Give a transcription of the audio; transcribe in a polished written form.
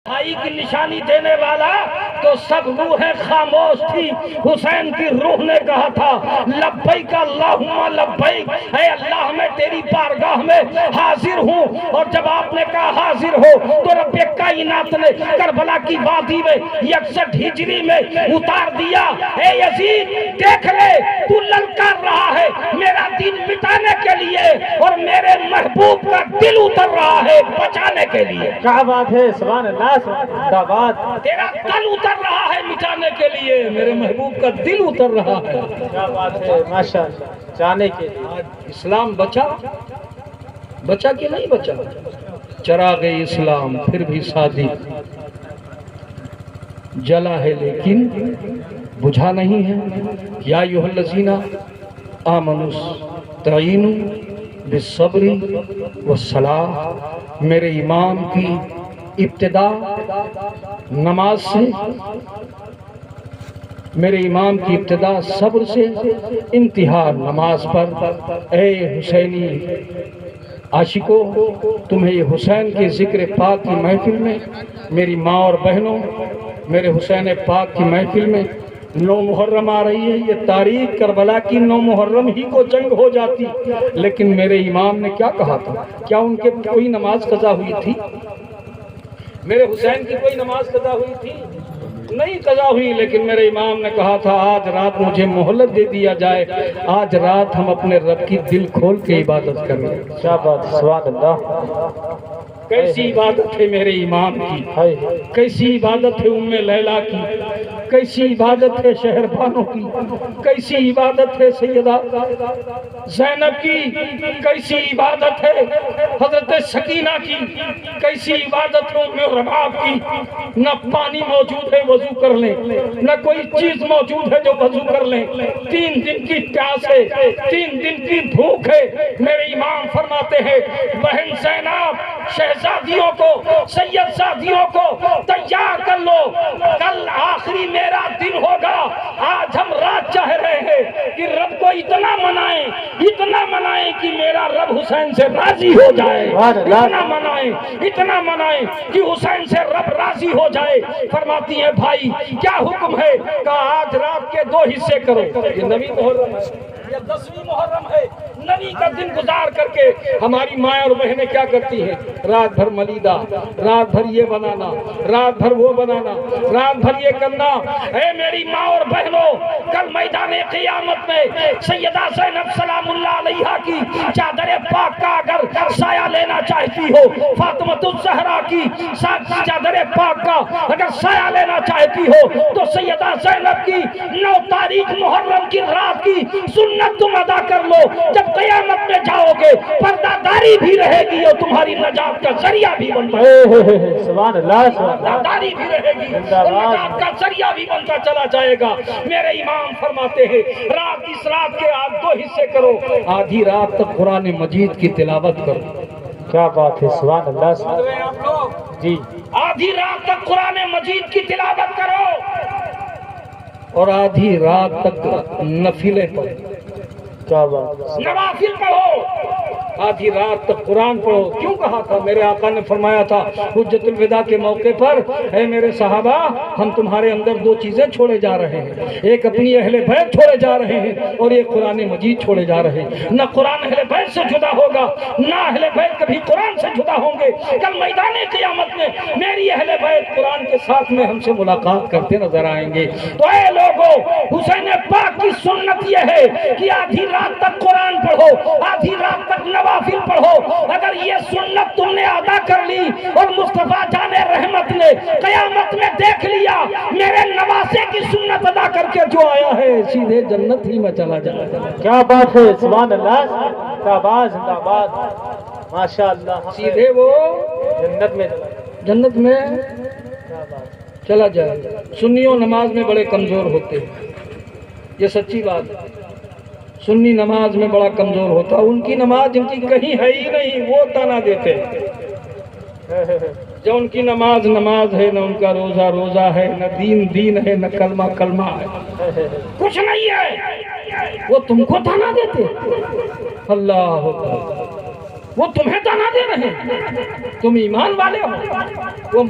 بھائی کی نشانی دینے والا تو سب روح خاموش تھی. حسین کی روح نے کہا تھا لبیک اللہم لبیک، اے اللہ میں تیری بارگاہ میں حاضر ہوں. اور جب آپ نے کہا حاضر ہو تو رب کائنات نے کربلا کی وادی میں 61 ہجری میں اتار دیا. اے یزید دیکھ لے تو للکار رہا ہے میرا دین مٹانے کے لیے اور میرے محبوب کا دل اتر رہا ہے بچانے کے لیے. کیا بات ہے، سبحان اللہ، دعوات. تیرا دل اتر رہا ہے مٹانے کے لیے، میرے محبوب کا دل اتر رہا ہے. کیا بات ہے، ماشاءاللہ. جانے کے لیے اسلام بچا کہ نہیں بچا؟ چراغ اسلام پھر بھی صادق جلا ہے لیکن بجھا نہیں ہے. یا ایھا الذین آمنوا استعینوا بالصبر والصلاۃ. میرے ایمان کی ابتدا نماز سے، میرے ایمان کی ابتدا صبر سے، انتہا نماز پر. اے حسینی عاشقوں، تمہیں یہ حسین کے ذکر پاک کی محفل میں، میری ماں اور بہنوں، میرے حسین پاک کی محفل میں 9 محرم آ رہی ہے. یہ تاریخ کربلا کی 9 محرم ہی کو جنگ ہو جاتی، لیکن میرے امام نے کیا کہا تھا؟ کیا ان کے کوئی نماز قضا ہوئی تھی؟ میرے حسین کی کوئی نماز قضا ہوئی تھی؟ نہیں قضا ہوئی. لیکن میرے امام نے کہا تھا آج رات مجھے مہلت دے دیا جائے، آج رات ہم اپنے رب کی دل کھول کے عبادت کریں. کیا بات، سبحان اللہ. کیسی عبادت ہے میرے امام کی، کیسی عبادت ہے ام لیلا کی، کیسی عبادت ہے شہر بانو کی، کیسی عبادت ہے سیدہ زینب کی، کیسی عبادت ہے حضرت سکینہ کی، کیسی عبادت ہے ام رباب کی. نہ پانی موجود ہے وضو کر لیں، نہ کوئی چیز موجود ہے جو وضو کر لیں. 3 دن کی پیاس ہے، 3 دن کی بھوک ہے. میرے امام فرماتے ہیں بہن زینب شہزادیوں کو، سید زادیوں کو تیار کر لو، کل آخری میرا دن ہوگا. آج ہم رات چاہ رہے ہیں کہ رب کو اتنا منائیں کہ میرا رب حسین سے راضی ہو جائے. اتنا منائیں کہ حسین سے رب راضی ہو جائے. فرماتی ہیں بھائی کیا حکم ہے؟ کہا آج رات کے 2 حصے کرو. یہ 9ویں محرم ہے یا 10ویں محرم ہے. 9ویں کا دن گزار کر کے ہماری ماں اور بہنیں کیا کرتی ہیں؟ رات بھر ملیدہ، رات بھر یہ بنانا، رات بھر وہ بنانا، رات بھر یہ کرنا. اے میری ماں اور بہنوں، کل میدان قیامت میں سیدہ زینب سلام اللہ علیہا کی چادر پاک کا اگر سایہ لینا چاہتی ہو، فاطمہ الزہرا کی چادر پاک کا اگر سایہ لینا چاہتی ہو تو سیدہ زینب کی 9 تاریخ محرم کی رات کی سنت تم ادا کر لو. جب قیامت میں جاؤ گے پردہ داری بھی رہے گی اور تمہاری نجات کا ذریعہ بھی بنتا ہے. سبحان اللہ. پردہ داری بھی رہے گی اور نجات کا ذریعہ بھی بنتا چلا جائے گا. میرے امام فرماتے ہیں اس رات کے آپ 2 حصے کرو. آدھی رات تک قرآن مجید کی تلاوت کرو. کیا بات ہے، سبحان اللہ. آپ لوگ جی، آدھی رات تک قرآن مجید کی تلاوت کرو اور آدھی رات تک نفلیں پڑھو. کیا بات، نوافل پڑھو. آدھی رات تک قرآن پڑھو. کیوں کہا تھا؟ میرے آقا نے فرمایا تھا حجت الوداع کے موقع پر، اے میرے صحابہ ہم تمہارے اندر 2 چیزیں چھوڑے جا رہے ہیں. ایک اپنی اہل بیت چھوڑے جا رہے ہیں اور ایک قرآن مجید چھوڑے جا رہے ہیں. نہ قرآن اہل بیت سے جدا ہوگا، نہ اہل بیت کبھی قرآن سے جدا ہوں گے. کل میدان قیامت میں میری اہل بیت قرآن کے ساتھ میں ہم سے ملاقات کرتے نظر آئیں گے. تو اے لوگوں، حسین پاک کی سنت یہ ہے کہ آدھی رات تک قرآن پڑھو، آدھی رات تک نوافل پڑھو. اگر یہ سنت تم نے ادا کر لی اور مصطفیٰ جان رحمت نے قیامت میں دیکھ لیا میرے نواسے کی سنت ادا کر کے جو آیا ہے سیدھے جنت ہی میں چلا جائے گا. کیا بات ہے، سبحان اللہ. زندہ باد، زندہ باد، ماشاء اللہ. سیدھے وہ جنت میں چلا جائے گا. سنیوں نماز میں بڑے کمزور ہوتے ہیں، یہ سچی بات ہے. سنی نماز میں بڑا کمزور ہوتا. ان کی نماز جن کی کہیں ہے ہی نہیں وہ تانا دیتے ہیں. جو ان کی نماز ہے، نہ ان کا روزہ ہے، نہ دین ہے، نہ کلمہ ہے، کچھ نہیں ہے. وہ تم کو تانا دیتے. اللہ اکبر. وہ تمہیں تانا دے رہے ہیں. تم ایمان والے ہو. وہ